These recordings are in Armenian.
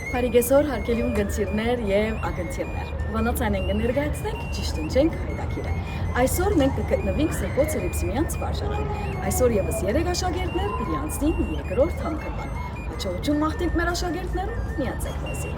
Փարիգեսոր հարկելիում գծիրներ եւ ագնցիրներ։ Վանոցան են կներկայացնենք ճիշտ ընջենք հայտակիրը։ Այսօր մենք կգտնվենք Սրբոց Էլիպսիմյանց վարժարան։ Այսօր եւս 3 աշակերտներ պիտի անցնին երկրորդ համքրման։ Հաջողություն մաղթենք մեր աշակերտներուն, միացեք մեզի։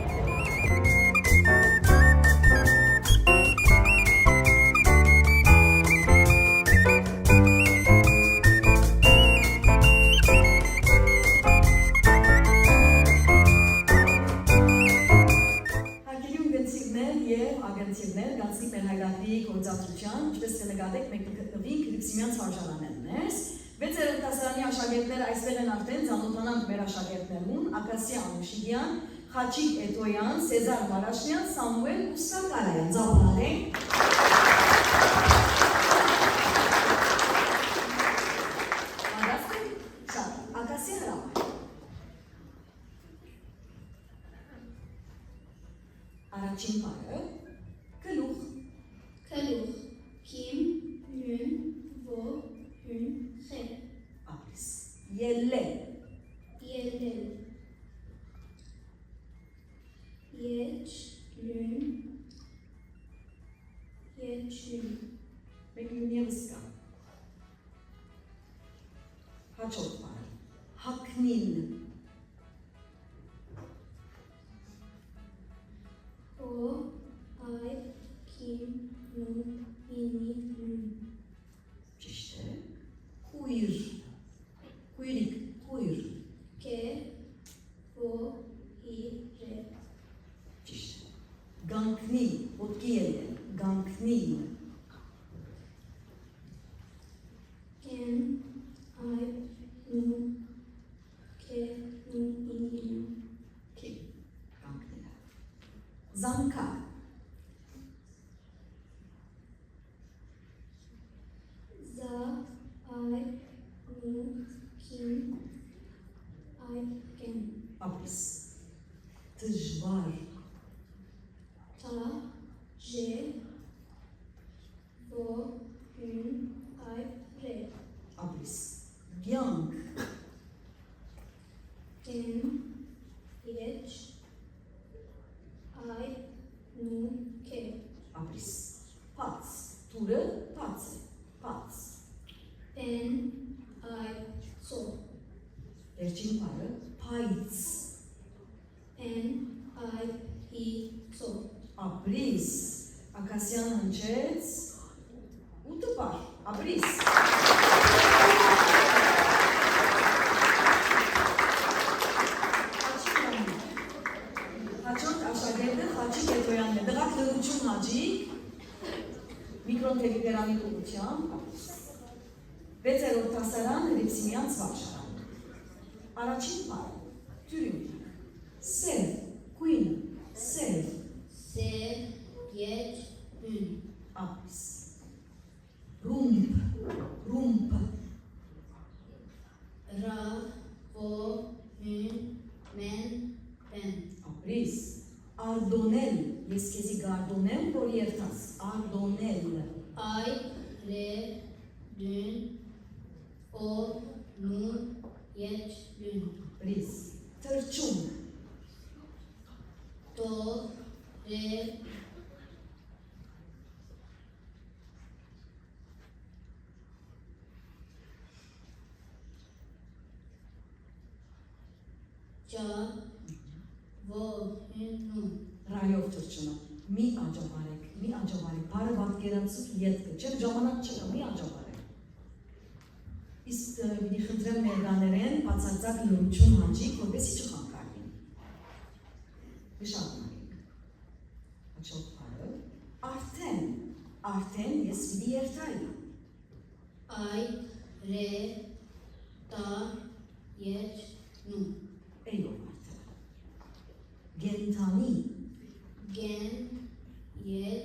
Ագնցիրներ գանցնիկ մեր հայրատի գործադրության, ինչպես կնկատեք, մենք կգտնվենք Էլիպսիմյանց վարժարանեն մեզ։ 6-րդ դասարանի աշակերտները այստեղ են արդեն ծանոթանանք մեր աշակերտներուն, Ակասիա Անուշիգյան, Խաչիկ Էտոյան, Սեզար Մարաշնյան, Սամուել Ուսակարայան, ծափարենք։ Ակասիա հրապար։ Առաջին բարը Գլուխ, Քիմ, Յուն, Ո, Հուն, Խ։ Ապրես, Ելլել, Ելլել, Եչ, Լուն, Եչլուն, մեկ լուն ևս կա, հաջորդ բարը, Հակնին, Օ, Այ, Քիմ, Նուն, Ինի, Լուն, ճիշտ է, Քույր, Քույրիկ, Քույր, Կե, Ո, Ի, Ռե, ճիշտ է, Գանքնի, ոտքի ելել, Գանքնին, Կեն, Այ, Նուն, Կե, Նուն, Ինի, Լուն, Քի, Գանքնիլա, Զանքա, Զա, Այ, Նուն, Քին, Այ, Կեն, ապրես, Դժվար, Թա, Ժե, Ո, Հուն, Այ, Ռե, ապրես, Գյանք, Կեն, Եչ, Այ, Նուն, Կե, ապրես, Պաց, Տուրը պաց է, պաց, Պեն, Այ, Ծո, վերջին բարը, Պայց, Պեն, Այ, Ի, Ծո, ապրիս, Ակասյան հնչեց, ուտը պար, ապրիս, հաջորդ աշակերտը Խաչիկ Էտոյանն է, դղակ լրություն հաջիկ, միկրոն տելիգրամի ուղղությամբ, 6-րդ դասարան Էլիպսիմյանց վարժարան, առաջին բարը, Թյուրին, Սև, Կույն, Սև, Սև, Եչ, Հուն, ապրիս, Ռումպ, Ռա, Ո, Հուն, Մեն, Պեն, ապրիս, Արդոնել, ես քեզի գարդոնեմ, որ երթաս, Արդոնել, Այ, Ռե, Դուն, Օ, Նուն, Եչ, Լուն, ապրիս, Թրջում, Տո, Ռե, Ճա, Ո, Հուն, Նուն, ռայով թրջումը, մի աջավարեք, բարը պատկերանցուկ ետքը, չեմ ժամանակ չկա, մի աջավարեք, իսկ մի խնդրեմ ներգաներեն բացարձակ լրություն հաջիկ, որպեսի չխանգարվին, վշապնարեք, հաջորդ բարը, արդեն ես վիդի երթայի, Այ, Ռե, Տա, Եչ, Նուն, էյով արդեն, գենթանի, Գեն, Եչ,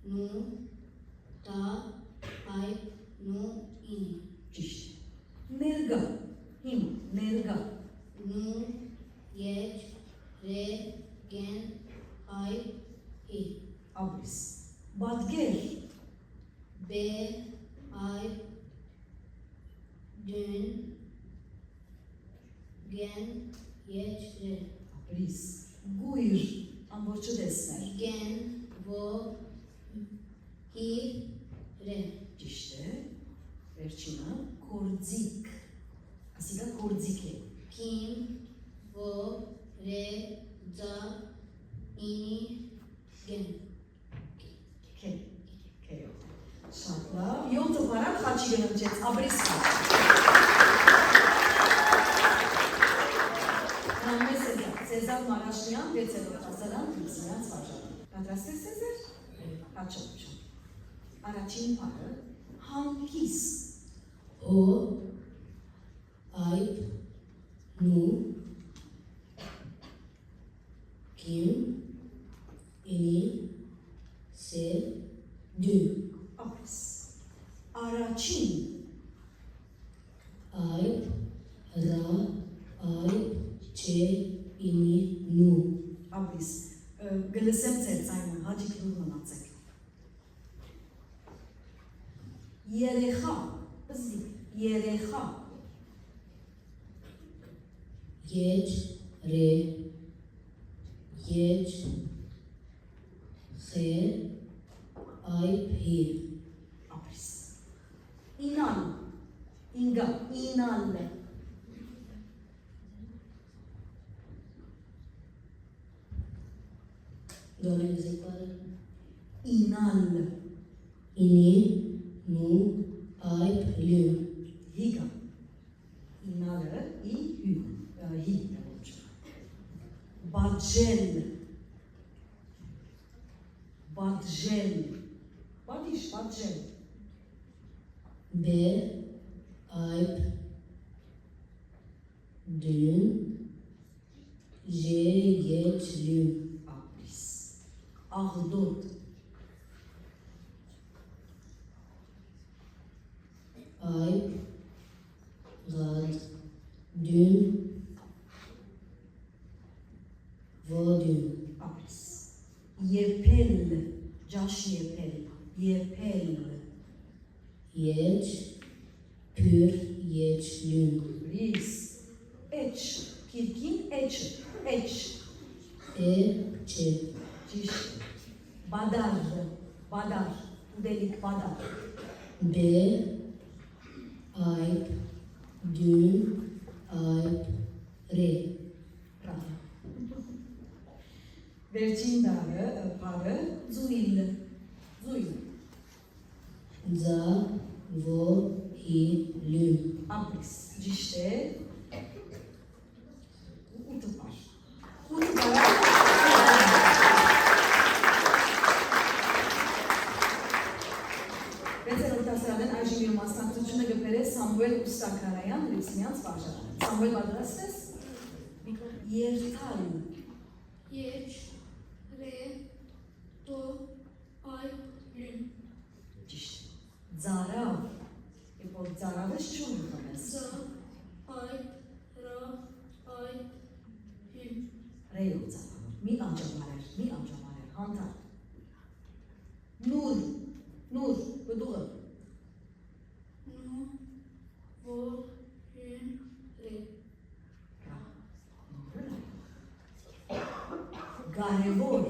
Նուն, Տա, Այ, Նուն, Ինի, ճիշտ, ներգա, հիմա, ներգա, Նուն, Եչ, Ռե, Գեն, Այ, Ի, ապրիս, բադգեր, Բե, Այ, Դուն, Գեն, Եչ, Ռե, Բրիս, գույր, ամբոր չդեսներ, Gen. Vo. Hi. Re. ճիշտ է, վերջինը, կորձիկ, ասիկա կորձիկ է, Kim. Vo. Re. Za. Ini. Gen. Քե, քեյո, շատ լավ, 7 բարակ խաչի գննջեց, աբրիս խաչ, Նամե Սեզար Մարաշնյան, 6-րդ դասարան, Լուսինյան Սվարժան, պատրաստ ես Սեզար, հաչոպչան, առաջին բառը, հանկիստ, Ho. Ayıp. Nu. Kim. İni. Se. Dü. աբրիս, առաջին, Ayıp. Ra. Ayıp. Çe. İni. Nu. աբրիս, գլսեմ ձեր ձայնը, հաջիկ լուր մնացեք, երեխա, բզդի, երեխա, Geç. Re. Geç. He. Ayıp. Hi. աբրիս, ինան, ինգա, ինալ, Doamne, zic pare. ինալ, Ini. Nu. Ayıp. Lü. հիգա, ինալը, ի, հի, բաջել, բաջել, բադիշ, բաջել, Be. Ayıp. Dün. Je. Geç. Lü. աբրիս, աղդոտ, Ayıp. Gad. Dün. Vodün. աբրիս, եփել, ջաշ եփել, եփել, Geç. Pür. Geç. Lün. բրիս, էչ, կիրքին էչը, էչ, E. Çe. ճիշտ, բադար, բադար, ուդելիք բադար, Be. Ayıp. Dün. Ayıp. Re. Bravo. Վերջին բառը զույլ, զույլ, Za. Vo. Hi. Lün. աբրիս, ճիշտ է, 8 բառ, 8 բառ, Վեցերորդ դասարան այժմ իր մասնակցությունը գբերե Սամուել Ուստակարայան Լուսինյան Սվարժան, Սամուել պատրաստ ես, երթալ, Geç. Re. Do. Ayıp. Lün. ճիշտ, ձարավ, երբ որ ձարավես չուն ուտանես, Za. Ayıp. Ra. Ayıp. Hün. Ռեյով ծավալով, մի անջավարեր, հանտար, նուր, բդուղը, Nu. Vo. Hün. Re. գարևոր,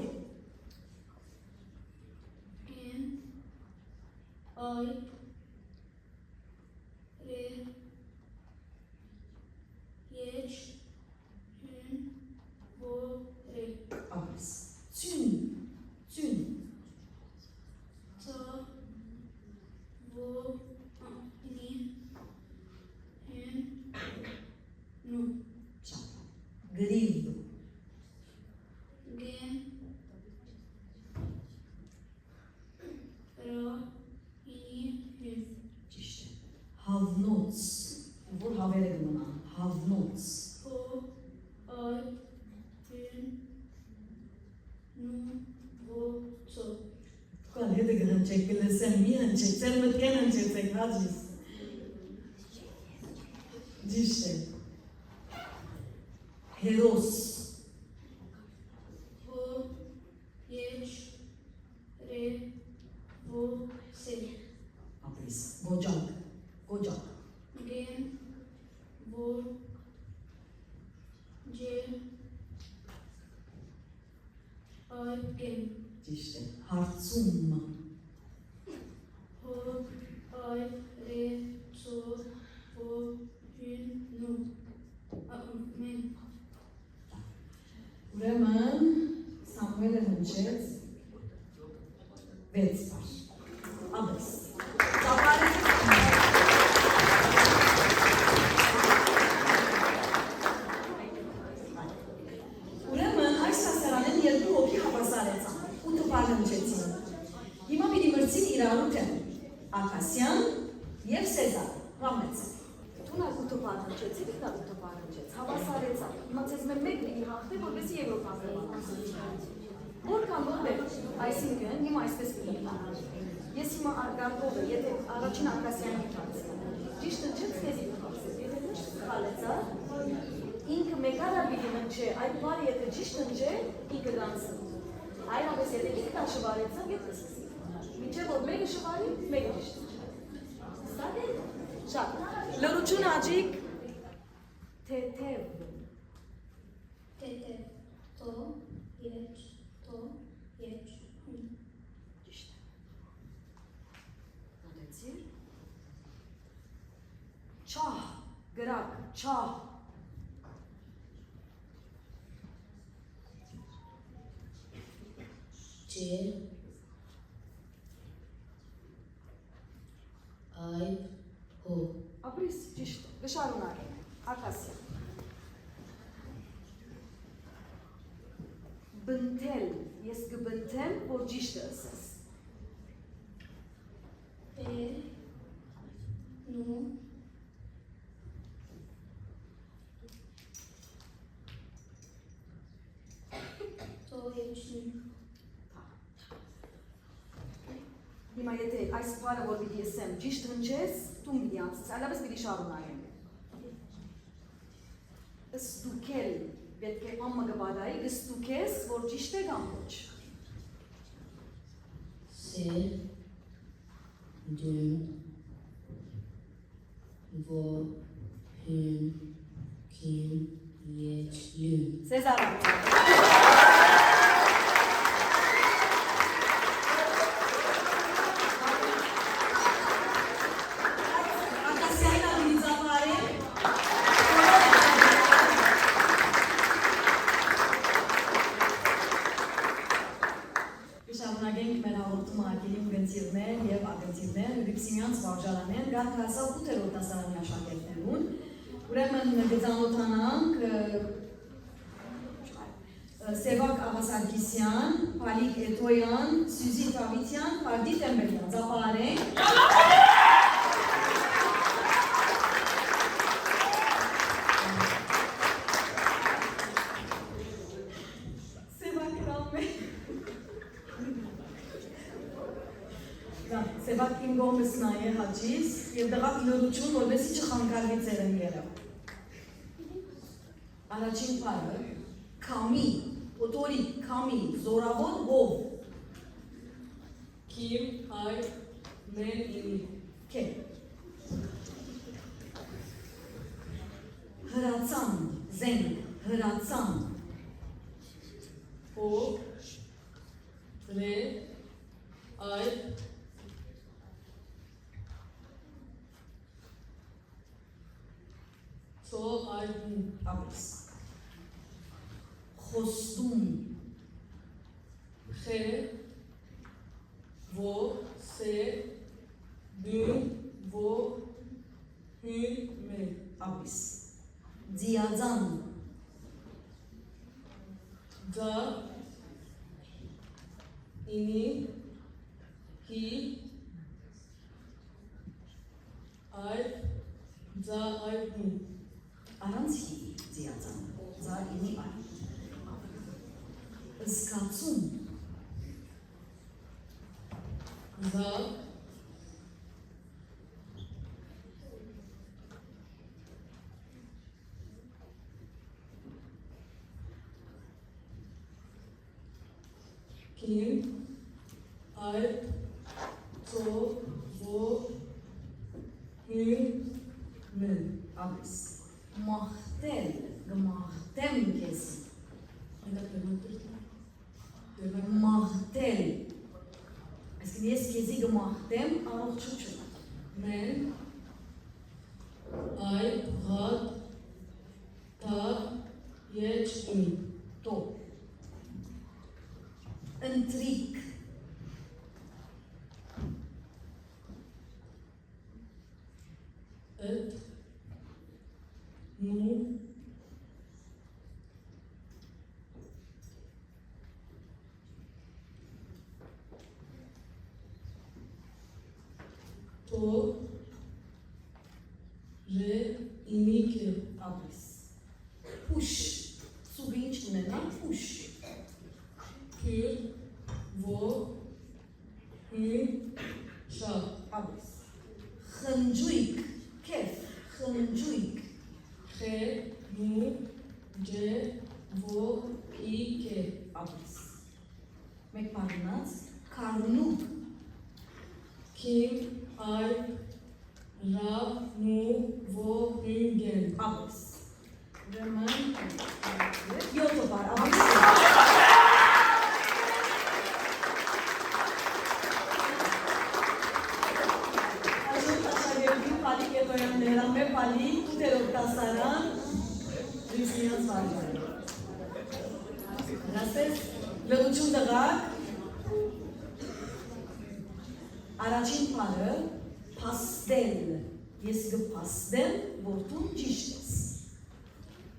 En. Ayıp. Re. Geç. Hün. Vo. Re. աբրիս, ծյուն, Za. Vo. Ni. Hün. Nu. շատ, գրիվ, Gen. Ra. Ini. Hün. ճիշտ է, հավնոց, որ հավերը գմնան, հավնոց, Ho. Ayıp. Hün. Nu. Vo. Zo. Կան հետը գհնչեք, կլսեմ, մի հնչեք, ծեր մտքեն հնչեցեք, հաջիս, ճիշտ է, հերոս, Vo. Geç. Re. Vo. Se. աբրիս, գոջակ, Gen. Vo. Ce. Այ Ճիշտ է։ Հարցում։ Հոբ այ ռե ծո ո հին նու մեն Ուրեմն Սամուելը հնչեց 6 բառ։ Աբես։ Ուրեմն այս հասարանեն երկու հոգի հավասարեցան, 8 բառ հնչեցին։ Հիմա պիտի մրցին իրարու թեմ Ակասյան և Սեզար, ռամեցը։ Տունակ 8 բառ հնչեցի, դիտա 8 բառ հնչեց, հավասարեցան։ Հիմա ցեզ մեր մեկ պիտի հաղթի, որպեսի Եվրոպան գրվան։ Որքան որբեր, այսինքն, հիմա այսպես պիտի։ Ես հիմա արգարգով է, եթե առաջին Ակասյանի թարցը, ճիշտ ընչեց թեզի թարցը, եթե ոչ սխալեցա, ինքը մեկարար պիտի ընչե, այդ բարը եթե ճիշտ ընչե, ինքը դանցը։ Այլապես եթե ինքն շվարեցա, եթե սկսի։ Մինչև որ մեկը շվարի, մեկը ճիշտ ընչե։ Սակ է։ Շատ։ Լրություն աջիկ թեթև։ Տետև Տո Եչ Տո Եչ Ճիշտ է։ Մոտեցիր։ Չահ, գրակ, չահ։ Ջ այբ հո Ապրիս, ճիշտ է, գշարունակենք, Ակասյան։ Բնթել, ես կբնթեմ, որ ճիշտը ասես։ նու Տո Եչ նու Հիմա եթե այս բառը որ պիտի ասեմ ճիշտ հնչես, տուն պիտի անցես, այլապես պիտի շարունակենք։ Ստուկել, պետք է ամը գբադայի, կստուկես, որ ճիշտ է կամ ոչ։ սեր դուն ո հին կին եչ յուն Սեզարան։ Շարունակենք մեր հաղորդումը ակելի ուղենցիրներ և ագնցիրներ Հրիպսիմյանց վարժարանեն գարկ հասավ 8-րդ դասարանի աշակերտներուն ուրեմն գծանոթանանք Սևակ Աղասարգիսյան, Պալիկ Էտոյան, Սյուզի Տավիթյան, Պարդի Տեմբելյան, ծապարենք Սևակ իմ գոմս նա է հաճիս և դղակ լորություն, որբեսի չխանգարվի ծերնգերը։ Առաջին պարը, կամի, օտորի, կամի, զորավոր հով։ Kim, ay, men, ini. Կե։ Հրացան, զենք, հրացան, O, re, ay, so, ay, bu. ապրիս։ Խոստում, Xe, vo, se, dün, vo, hün, me. ապրիս։ Ձիաձան, Da, ini, hi, ay, da, ay, bu. առանց հի ձիաձան, ձար ինի այ։ Զգացում, Da, kim, ay, to, vo, hün, men. ապրիս։ Մաղթել, գմաղթեմ կեզ։ Այնտեղ բեմադրել։ Մաղթել։ Այսինքն ես քեզի կմաղթեմ առողջություն։ Men Ay Rat Ta Yeç Ün Տո։ Ընտրիկ։ Et Nu To Re Imike Ապրես։ Ուշ։ Սուգի ինչ ունենա, ուշ։ Kür Vo Hün Şa Ապրես։ Խնջույք, քեֆ, խնջույք։ Xe Nu Ce Vo Ike Ապրես։ Մեկ բառնած, քարնուկ, Kim Ay Rab Nu Vo Hüngen ապրես։ Ուրեմն 7 բառ, ապրես։ Այսօր աշակերտի Պալի Կետոյաններ, ամե Պալի 8-րդ դասարան Ռիսիանց վարժան։ Գրասես, լրություն դղակ, առաջին բառը փաստել, ես կփաստեմ, որ դու ճիշտ ես։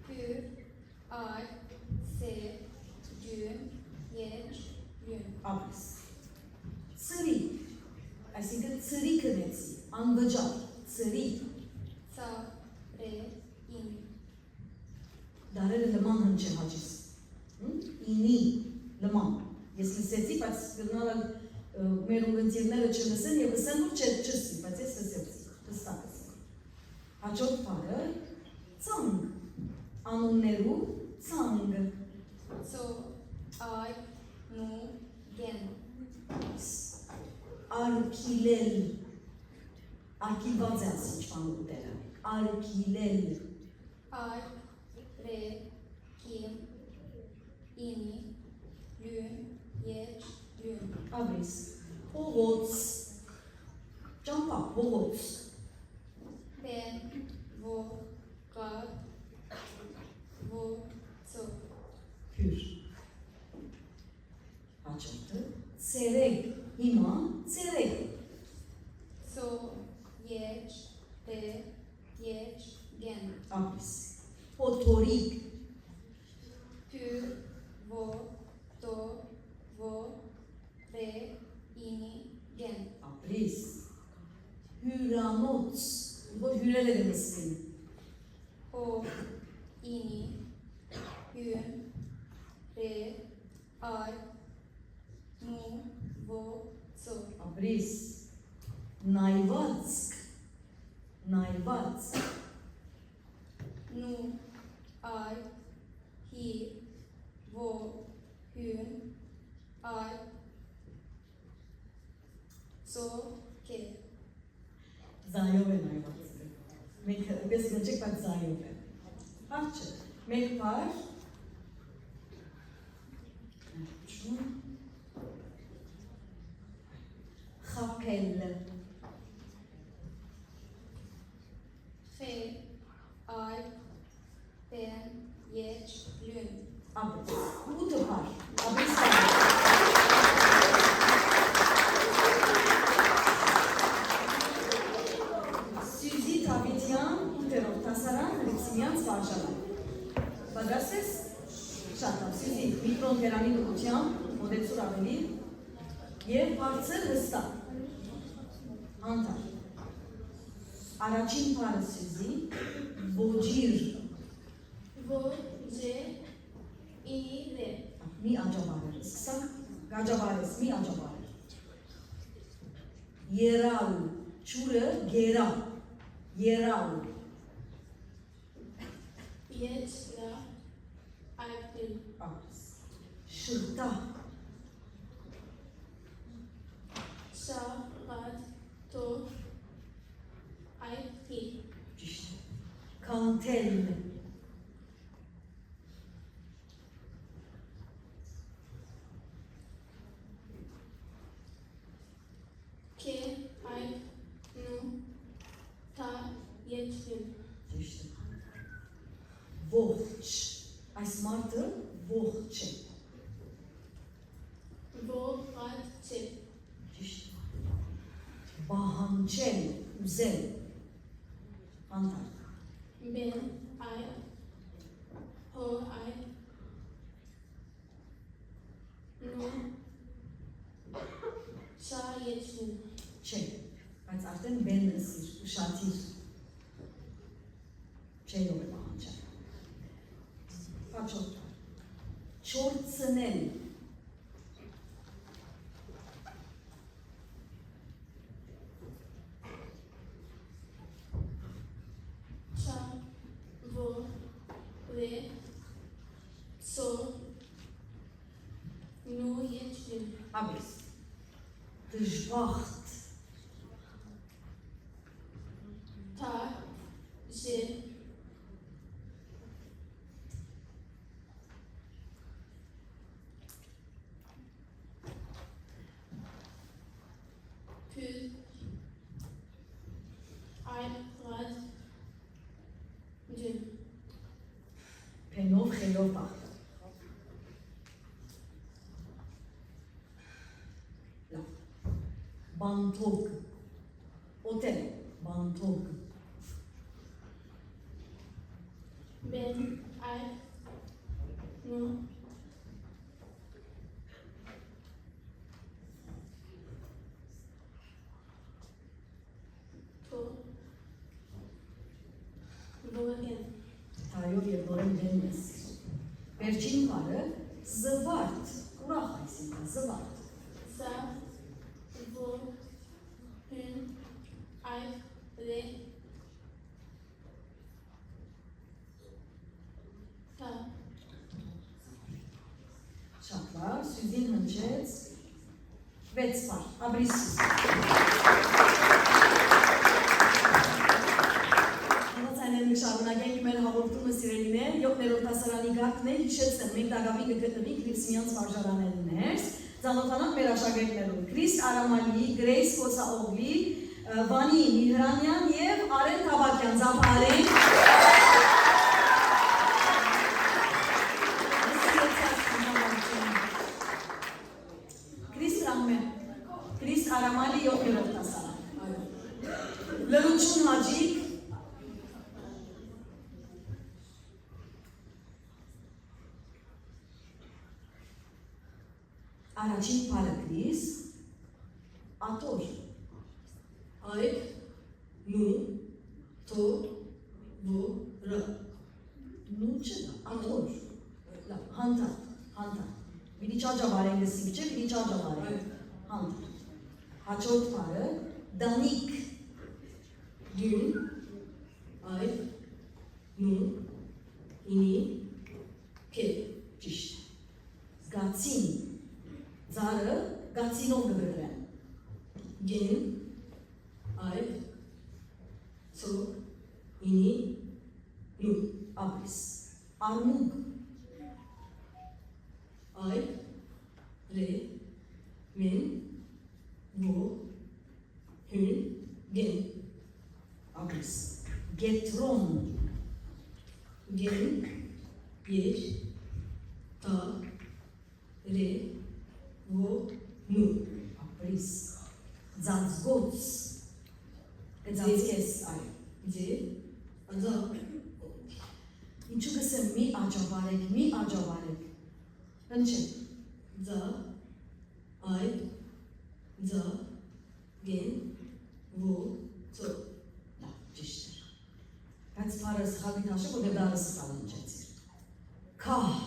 Pür, ay, se, gün, geç, gün. Ապրես։ Ծրի, այսինքն ծրի կնեցի, անվճար, ծրի, Sa, re, in. դարերը լման հնչ է հաճիս, ինի, լման, ես լսեցի, բայց գնալը մեր ունգընտիրները չլսեն և լսեն, որ չսի, բայց ես լսեցի, հստակ լսեցի։ Հաջորդ բառը ծանկ, անուններու ծանկ, So, ay, nu, gen. արկիլել, արկիլված է ասի ինչ-ման ուտերը, արկիլել, Ay, re, kim, ini, lün, geç, lün. ապրես, հողոց, ճամպա, հողոց, Ben, vo, kad, vo, so. հյուր, հաջորդը, ծերեկ, հիմա, ծերեկ, So, geç, re, geç, gen. ապրես, փոթորիկ, Pür, vo, do, vo, re, ini, gen. ապրես, հյուրանոց, որ հյուրերը գնսվին, O, ini, gün, re, ay, nu, vo, so. ապրես, նայվածք, նայվածք, Nu, ay, hi, vo, gün, ay, so, ke. զայով է նայվածքը, մենք պես գնչեք, բայց զայով է, հարչը, մեկ պար, խապել, Fe, ay, ben, geç, lün. ապրես, ուտը պար, ապրես Սյուզի Թավիտյան, 8-րդ դասարան, Հրիքսիմյանց վարժարան։ Պատրաստ ես։ Շատ լավ, Սյուզի, միկրոն հերամի դուքությամբ, մոդեցուր ավելի և բարձր հստակ։ Անտար։ Առաջին բառը Սյուզի, ոջիր, Vo, je, ini, re. մի աջաբար է, սկսանք, գաջաբար ես, մի աջաբար է։ Երալ, չուրը, գերա, երալ, Geç, la, ayaklı. ապրես, շրտա, Şa, kad, to, ayaklı. ճիշտ է, կանթել, մարդը ողջ է։ Ողջ Ճիշտ։ Բահանջել, ուզել։ Անտար։ Ben I Ho I No Շա եչնու Չէ, բայց արդեն բեն լսիր, ուշադիր։ Չէ ով է բահանջել։ Հաջորդ։ Չորցնել։ Շա Vo Ve So No եչնու Աբիս։ Դժբախտ։ Ta Je Pül Ein Rad Dün Փենով խելով բախտ։ Լավ։ Բանթոկ։ Օտել, բանթոկ։ Ben I No To Vorgen Թայով և որեմ դեն լսիր։ Վերջին բարը զվարդ, ուրախ այսինքն զվարդ։ Sa Vo Hün Ay Re Ta Շատ լավ, Սյուզին հնչեց 6 բար, աբրիսի։ Հանացայնեն շարունակենք մեր հաղորդումը սիրելիներ, 7-րդ դասարանի գաղթն է, հիշեցնեմ, մենք դագավի կգտնվենք Լիվսիմյանց վարժարաների ներս, ծանոթանանք մեր աշակերտներուն, Քրիստ Արամալի, Գրեյս Կոսաօղլի, Վանի Միհրանյան և Արեն Թաբակյան, Զապարեն։ Քրիստ Արամալի 7-րդ դասարան։ Լրություն Հաջիկ, Առաջին բարը Քրիս, Ատոր, Այկ, Նու, Թո, Ո, Ռ, Նու չէ դա, Ատոր, լավ, հանտար, Վիդի ճաջավար են լսիք չէ, վիդի ճաջավար են, հանտար, հաջորդ բարը, Դանիկ, Դյուն, Այկ, Նու, Ինի, Կե, ճիշտ, Գացին, Զարը գացինով գգրեն, գեն, այգ, ծոք, ինի, նու, աբիս, արմուգ, այգ, ռե, մեն, ո, հուն, գեն, աբիս, գետրոն, գեն, եր, տա, ռե, Ո, նու, ապրիս, ձանձգոց, գծանցկես այ, ձե, անձա, ինչու գսեմ մի աջավարեք, հնչեք, ձա, այ, ձա, գեն, ո, ծո, լավ, ճիշտ էր, բայց պարը սխալի թաշը, որ դարը սխալ հնչեցիր, կահ,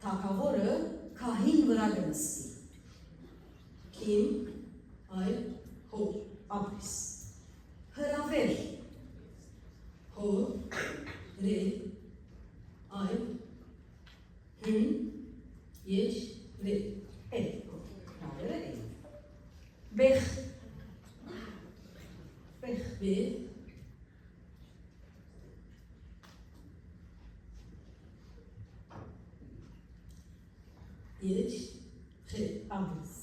թակավորը քահին վրա գնստի, Քին, այ, հո, ապրիս, հրավեր, հո, ռե, այ, հուն, եչ, ռե, էլ, հրավերը էլ, բեղ, բե, Եչ, խե, աբիս,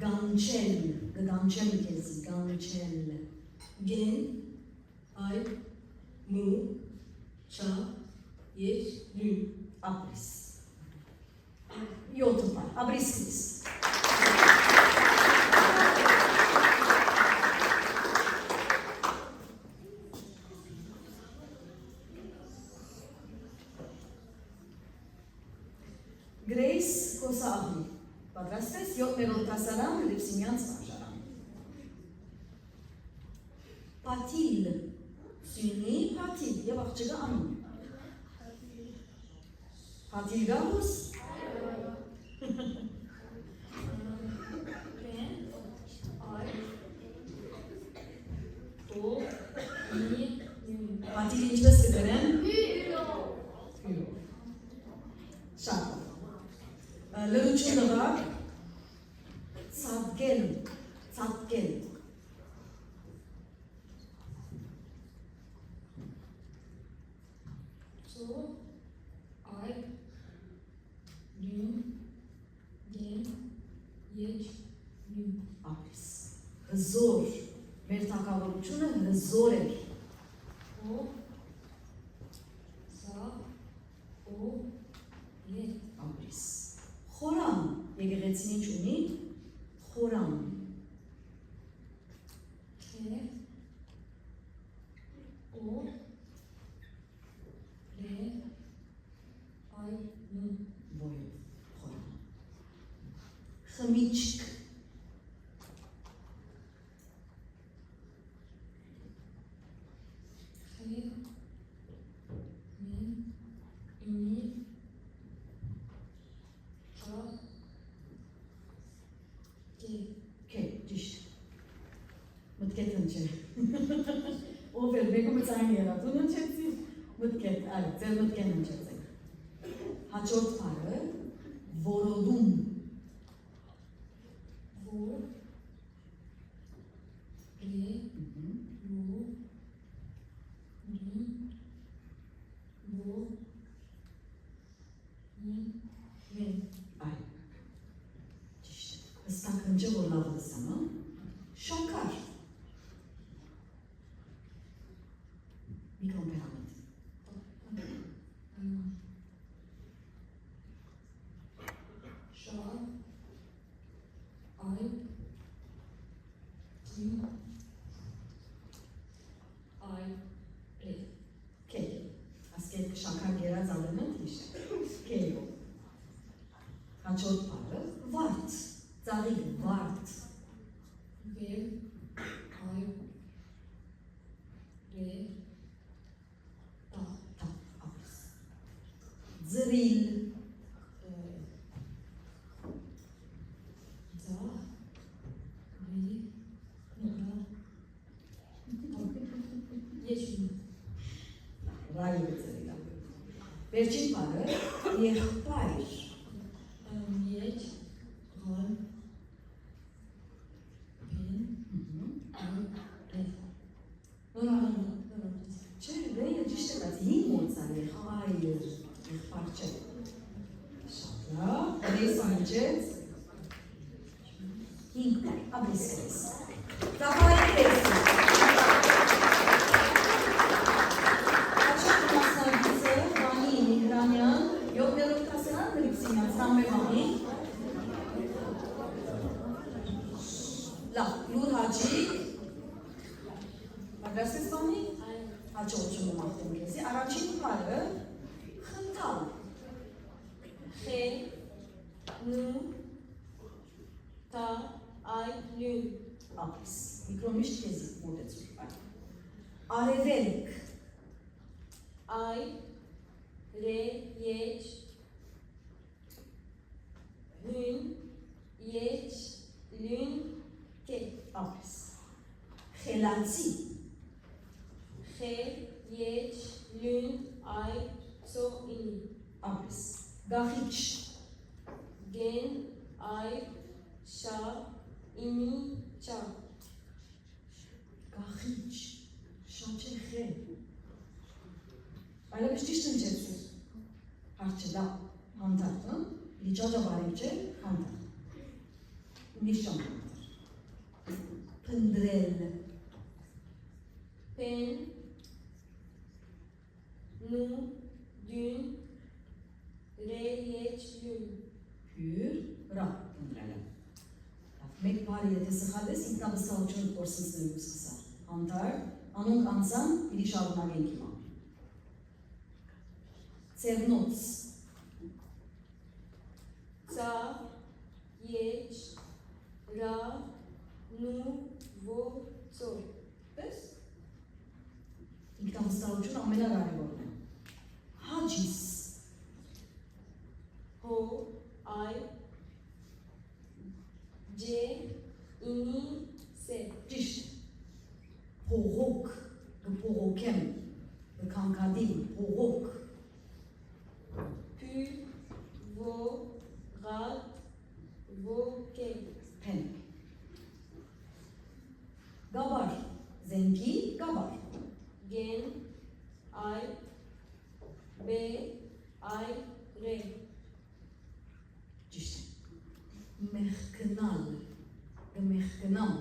գանչել, գանչել կեզի, գանչել, գեն, այ, նու, չա, եչ, նու, ապրիս։ 7 բառ, ապրիսկրիս։ Գրեյս Կոսաղի, պատրաստես 7-րդ դասարան Հրիփսիմյանց վարժարան։ Պատիլ, սյունի պատիլ, և աղջիկը անում։ Պատիլ գամուս։ Պատիլ ինչպես կգրեն։ Շատ։ Լրություն նվակ, ծատկել, ծատկել։ Ապրիս, հզոր, մեր թակավորությունը հզոր էր։ Ապրիս, խորան, եկեղեցին ինչ ունի, խորան։ Բոյով, խորան։ Խմիչք, ճիշտ, մտքետ ընչել, ով էլ բեկում ես այն երատուն ընչեցի, մտքետ, այլ, ձեր մտքեն ընչեցեք, հաջորդ պարը, որոդում, այլ, ճիշտ, հստակ ընջը, որ լավ լսամ, շաքար, միկրոմպերամենտ, կեյ, ասկետ շաքար գերած ալենը թիշ է, կեյով, հաջորդ պարը, վարդ, ծաղիկ, վարդ, ապրիս, ձրիլ, ռայով է ձրիլա, վերջին պարը, եղբայր, չէ, վեյը ճիշտ է, բայց հին մոնցար եղբայր, եղբար չէ, շատ լավ, հրես անջեց, հինք պար, ապրիս կրես, տաղայի կրես, լավ, լուր հաջիկ, պատրաստես բանի, հաջողություն ու մաղթեմ կեզի, առաջին պարը, խնդալ, ապրիս, միկրոմիշտ կեզի, մոտեցուր, արևելք, ապրիս, խելացի, ապրիս, գախիչ, գախիչ, շատ չէ խել, այլապես ճիշտ ընջեցուր, հարչը դա, հանդար, լիճաջա բարիք չէ, հանդար, նիշան հանդար, փնդրել, Եջ լյուն Pür ra ընդրելը։ Մեկ բարի եթե սխալես ինքնավստահություն կորսնցնելու սկսա։ Անտար, անոնք անցան, իրի շարունակենք հիմա։ Ծերնոց, Ცა Եջ Რა Նու Ո Ծո Պես ինքնավստահություն ամենակարևորն է։ Հաջիս, Հո Այ Ջե Ինի Սե ճիշտ, փողոք, փողոքեմ, կանկադին, փողոք, Pü Ո Ղատ Ոգե փեն։ Գաբար, զենքի գաբար, Գեն Այ Բե Այ Ռե ճիշտ է։ Մեղքնալ, գմեղքնամ,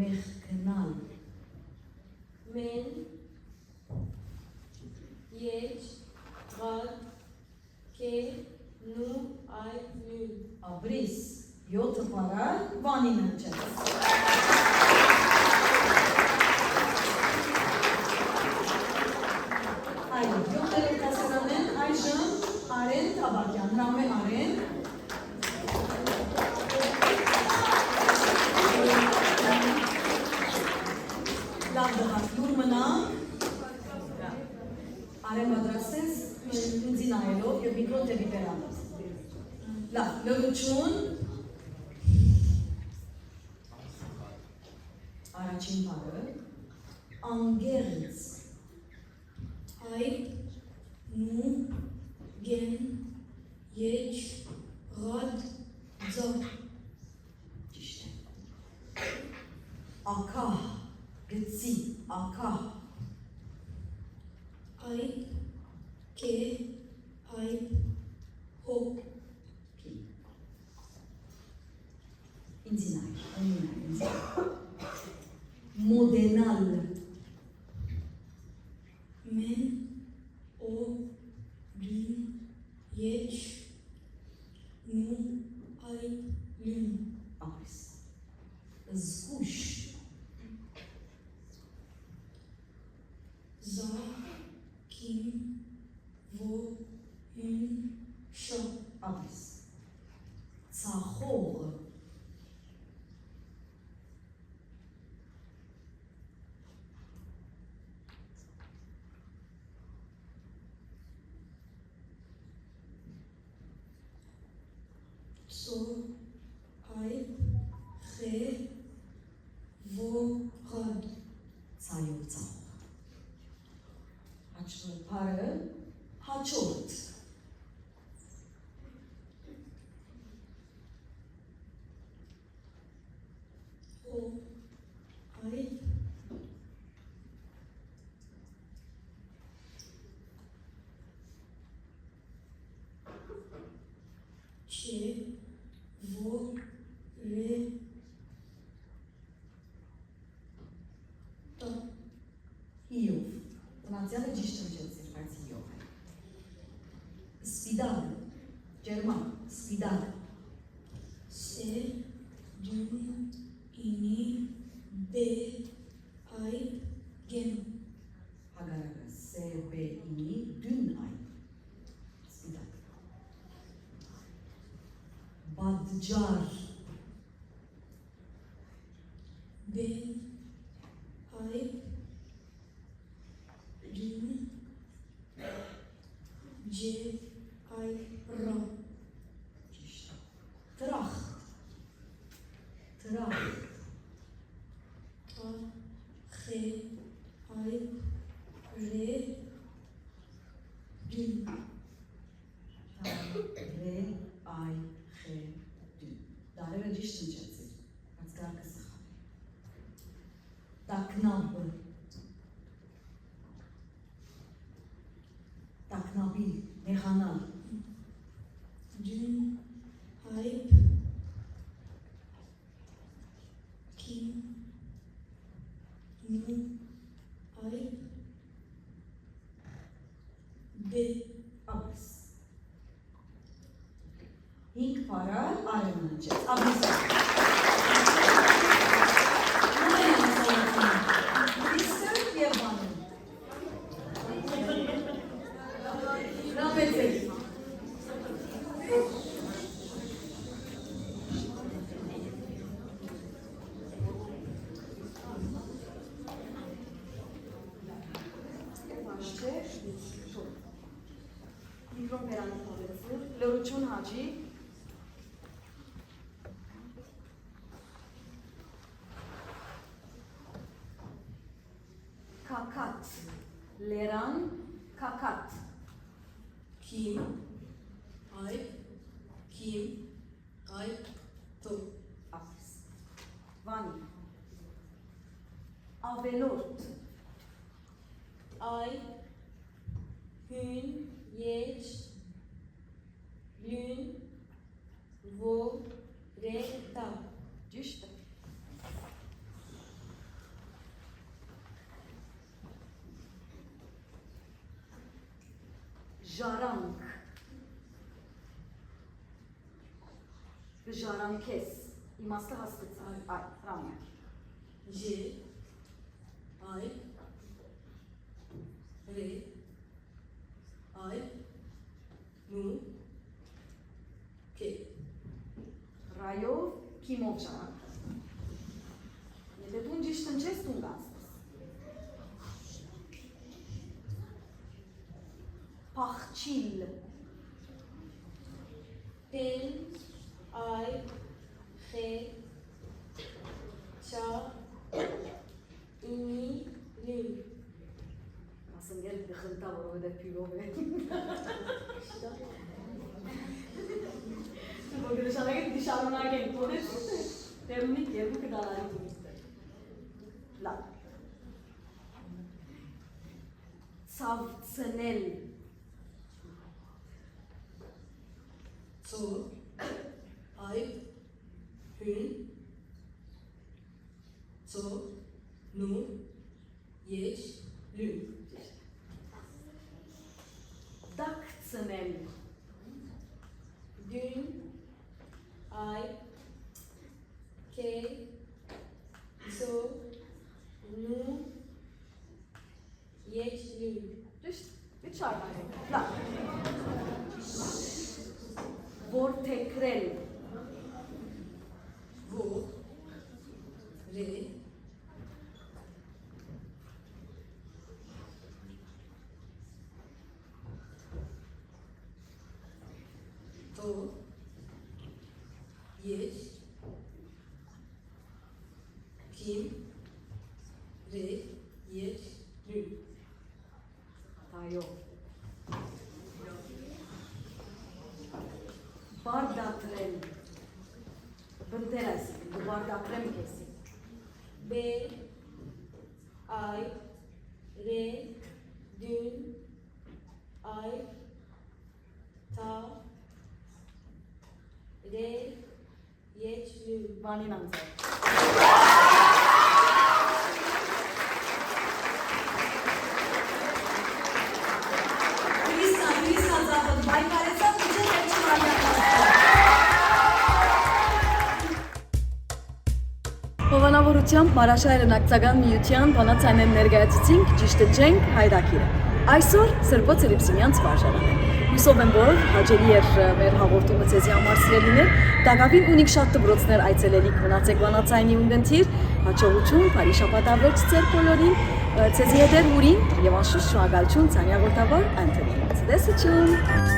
մեղքնալ, Մեն Եջ Ղատ Կե Նու Այ Լյուն Աբրիս, 7 պարար, վանին հնչեց։ Այո, 7 երիտասարդներ այժմ Արեն Թաբակյան, Ռամե Արեն։ Լավ դղակ, դուր մնանք։ Արեն պատրաստես, ինձի նայելով և միկրոն դեպի բերանս։ Լավ, լրություն։ Առաջին բառը, անգերից, Այ Նու Գեն Եջ Ղատ Ձո ճիշտ է։ Ակահ, գծի, ակահ, Այ Կե Այ Հո փի։ Ինձի նայ, ինձի։ Մոդենալ, Մեն Օ Լյուն Եջ Նու Այ Լյուն ապրիս։ Զգուշ, Զա Կին Ո Հուն Շո ապրիս։ Ցախող, Սո Այ Խե Ո Ղատ ցայով ցախող։ Հաչվոր բառը, հաչորդ, Օ Այ Չէ Ո Ռե Տա իով։ Տնացյալը ճիշտ հնչեցիր, բայց իով է։ Սպիդակ, ջերմակ, սպիդակ, Սե Դուն Ինի Բե Այ Գեն հագարակը, սեբեինի, դուն այ, սպիդակ։ Բադջար, Բեն Այ Դուն Ջե Այ Ռա ճիշտ։ Տրախ, տրախ, Տա Խե Այ Ռե Դուն ռե, այ, խե, դուն։ Դարերը ճիշտ հնչեցիր, բայց կարգը սխալ է։ Տակնապը, տակնապի, նեղանալ, Դուն Այ Կին Նու Այ Բե ապրիս, 5 փարալ արևն ընջեց։ Աբիսա։ Իսկ եւ բանը։ Ռապեցեք։ Միգրոն բերանի փորեցը, լորություն հաջի, կակատ, լերան, կակատ, Kim, Ayıp, Kim, Ayıp, To. ապիս, վանի, ավելորդ, Ay, Hün, Yeç, Lün, Vo, Re, Ta. ճիշտ է, ժարանք, ժարանքես, իմաստը հասկացան, այ, ռամյակ, J, Ayıp, Re, Ayıp, Nu, Ke. ռայով, կիմով ժարանք, եթե դուն ճիշտ ընջես, դուն գանցնես, պախչիլ, Pen, Ay, Xe, Ça, Ini, Lün. ասնգել բխնտա, որով է պյուրով է, որ գրշանագետ դիշարունակ են, որես տերունիկ երկու կդալարի դունիստը, լավ, ցավցնել, To, Ayıp, Hün, To, Nu, Yeç, Lün. դակցնել, Dün, Ay, Ke, So, Nu, Yeç, Lün. ճիշտ, դիտ շարնակ են, լավ, որթեքրել, Vo, Re, To, Yeç, Kim, Re, Yeç, Lün. այո, բարդատրել, բնտեր այսիքն, դու բարդատրեմ կեսի, B, Ay, Re, Dün, Ay, Ta, Re, Yeç, Lün. վանին անձեր, Քրիստան ծախոտ, բայկարեցավ իջը հետ չմարյակացը, Հովանավորությամբ Մարաշահայերն ակցական միության բանացայնեն ներգայացուցինք ճիշտ ընջենք հայրակիրը։ Այսօր Սրբոց Սրիփսիմյանց վարժարան է։ Հուսով եմ, որ հաջելի էր մեր հաղորդումը ցեզի համար սիրելիներ, դակավին ունիք շատ դպրոցներ այցելելիք մնացեք բանացայնի ունգընթիր, հաջողություն, բարի շաբաթավերջ ձեր բոլորին, ցեզի հետ ուրին եւ անշուշտ շնորհակալություն ցանյագորտաբար Անտոնի։ Ցտեսություն։